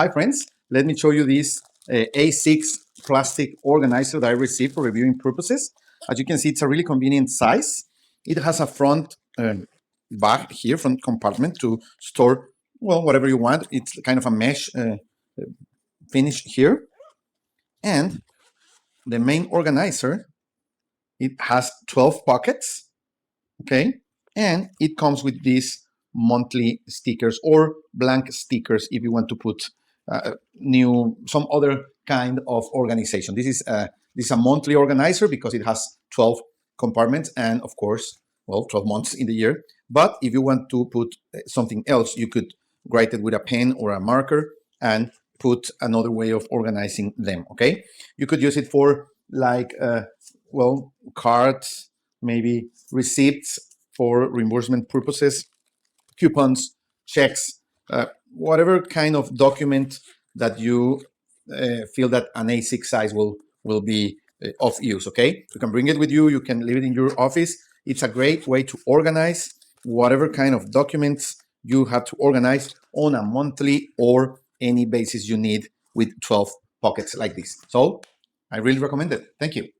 Hi friends, let me show you this A6 plastic organizer that I received for reviewing purposes. As you can see, it's a really convenient size. It has a front bag here, front compartment to store, well, whatever you want. It's kind of a mesh finish here. And the main organizer, it has 12 pockets, okay? And it comes with these monthly stickers or blank stickers if you want to put some other kind of organization. This is a monthly organizer because it has 12 compartments and of course, well, 12 months in the year. But if you want to put something else, you could write it with a pen or a marker and put another way of organizing them, okay? You could use it for like, well, cards, maybe receipts for reimbursement purposes, coupons, checks, whatever kind of document that you feel that an A6 size will be of use, okay? You can bring it with you, you can leave it in your office. It's a great way to organize whatever kind of documents you have to organize on a monthly or any basis you need with 12 pockets like this. So I really recommend it. Thank you.